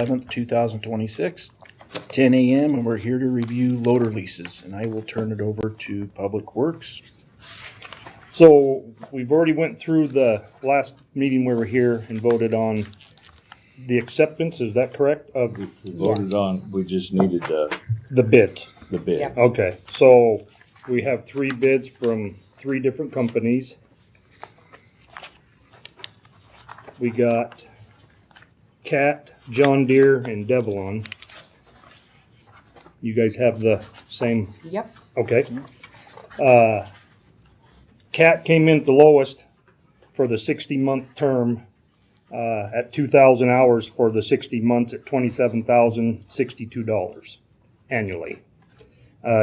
7th, 2026, 10 a.m., and we're here to review loader leases. And I will turn it over to Public Works. So we've already went through the last meeting we were here and voted on the acceptance, is that correct? We voted on, we just needed The bids. the bid. Yep. Okay, so we have 3 bids from 3 different companies. We got Cat, John Deere, and Devlon. You guys have the same, Yep. okay. Cat came in at the lowest for the 60-month term at 2,000 hours for the 60 months at $27,062 annually.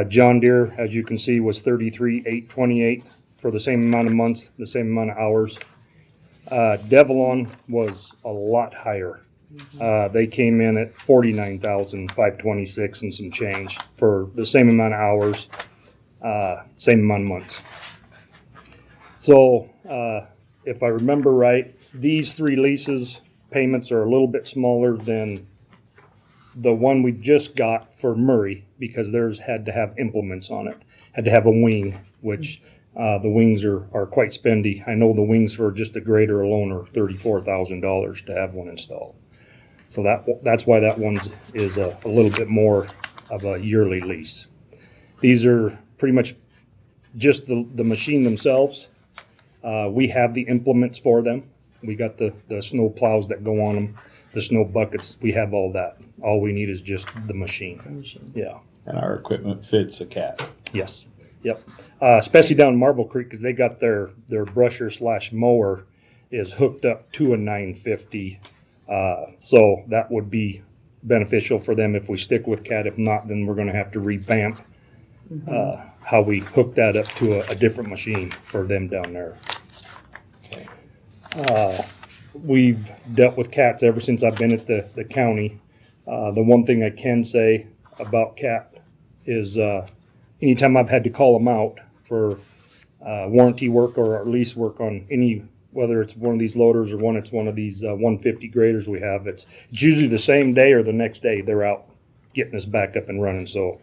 John Deere, as you can see, was $33,828 for the same amount of months, the same amount of hours. Devlon was a lot higher. They came in at $49,526 and some change for the same amount of hours, same amount of months. So, if I remember right, these 3 leases payments are a little bit smaller than the one we just got for Murray because theirs had to have implements on it, had to have a wing, which the wings are quite spendy. I know the wings for just a grader alone are $34,000 to have one installed. So that's why that one is a little bit more of a yearly lease. These are pretty much just the machine themselves. We have the implements for them. We got the snow plows that go on them, the snow buckets. We have all that. All we need is just the machine. Yeah. And our equipment fits a Cat. Yes. Yep. Especially down in Marble Creek because they got their brusher / mower is hooked up to a 950. So that would be beneficial for them if we stick with Cat. If not, then we're going to have to revamp how we hook that up to a different machine for them down there. We've dealt with cats ever since I've been at the county. The one thing I can say about Cat is anytime I've had to call them out for warranty work or lease work on any, whether it's one of these loaders or it's one of these 150 graders we have, it's usually the same day or the next day they're out getting us back up and running. So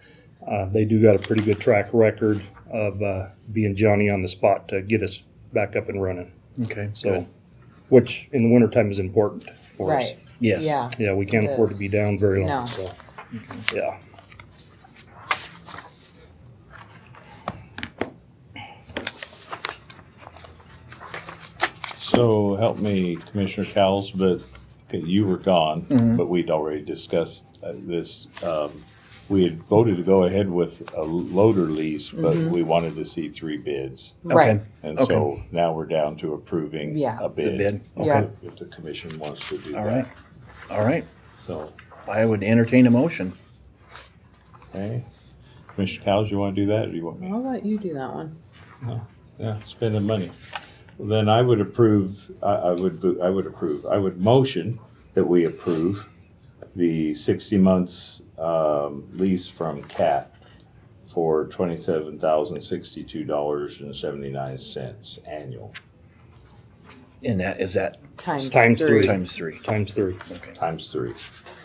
they do got a pretty good track record of being Johnny on the spot to get us back up and running. Okay, So, good. which in the wintertime is important for us. Right. Yes. Yeah. Yeah, we can't It afford to is. be down very long. No. So, Okay. yeah. So help me, Commissioner Cowles, but okay, you were gone, but we'd already discussed this. We had voted to go ahead with a loader lease, but we wanted to see 3 bids. Right. Okay. And Okay. so now we're down to approving Yeah. a bid. The bid. Okay. Yeah. If the commission wants to do All that. right. All right. So, I would entertain a motion. okay. Commissioner Cowles, you want to do that, or do you want me? I'll let you do that one. Yeah, spending money. Well, then I would approve, I would motion that we approve the 60 months lease from Cat for $27,062.79 annual, And that is that Times Times 3. times 3. Times 3. Okay. times 3.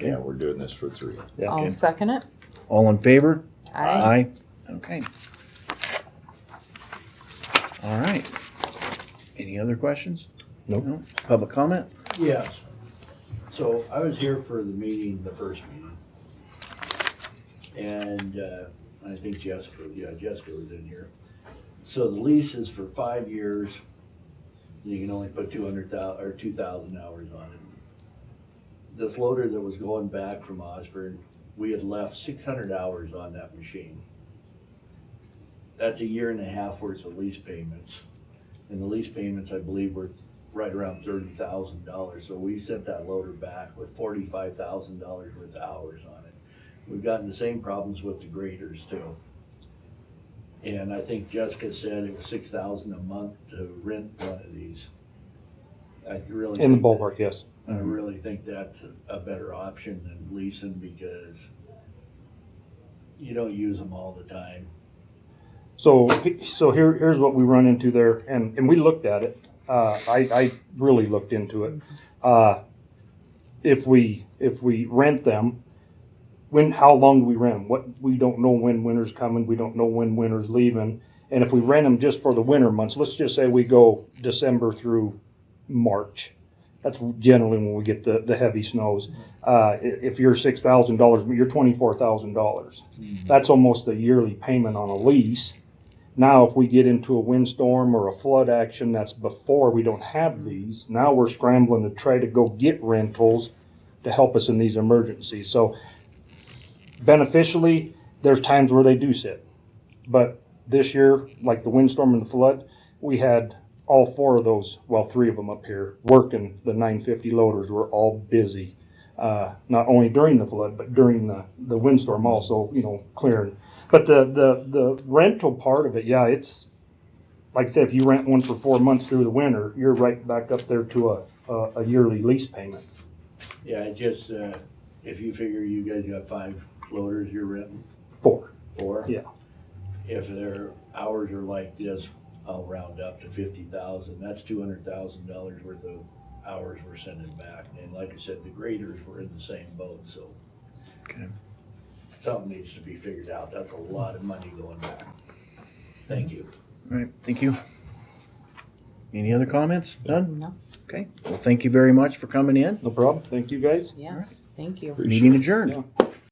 Yeah, we're doing this for 3. Yeah. I'll Okay. second it. All in favor? Aye. Okay. All right. Any other questions? Nope. No? Public comment? Yes. So I was here for the meeting, the first meeting. And I think Jessica was in here. So the lease is for 5 years. You can only put 200,000 or 2,000 hours on it. This loader that was going back from Osborne, we had left 600 hours on that machine. That's a year and a half worth of lease payments. And the lease payments, I believe, were right around $30,000. So we sent that loader back with $45,000 worth of hours on it. We've gotten the same problems with the graders too. And I think Jessica said it was $6,000 a month to rent one of these. I really In the think ballpark, yes. I really think that's a better option than leasing because you don't use them all the time. So here's what we run into there, and we looked at it. I really looked into it. if we rent them, how long do we rent them? We don't know when winter's coming. We don't know when winter's leaving. And if we rent them just for the winter months, let's just say we go December through March. That's generally when we get the heavy snows. If you're $6,000, you're $24,000. That's almost a yearly payment on a lease. Now, if we get into a windstorm or a flood action that's before we don't have these, now we're scrambling to try to go get rentals to help us in these emergencies. So beneficially, there's times where they do sit. But this year, like the windstorm and the flood, we had all four of those, well, three of them up here working. The 950 loaders were all busy, not only during the flood, but during the windstorm also, clearing. But the rental part of it, yeah, it's, like I said, if you rent one for 4 months through the winter, you're right back up there to a yearly lease payment. Yeah, it just, if you figure you guys got 5 loaders you're renting? 4. 4? Yeah. If their hours are like this, I'll round up to 50,000. That's $200,000 worth of hours we're sending back. And like I said, the graders were in the same boat, so. Okay. Something needs to be figured out. That's a lot of money going back. Thank you. All right, thank you. Any other comments? None? No. Okay, well, thank you very much for coming in. No problem. Thank you, guys. Yes, thank you. Meeting adjourned. Yeah.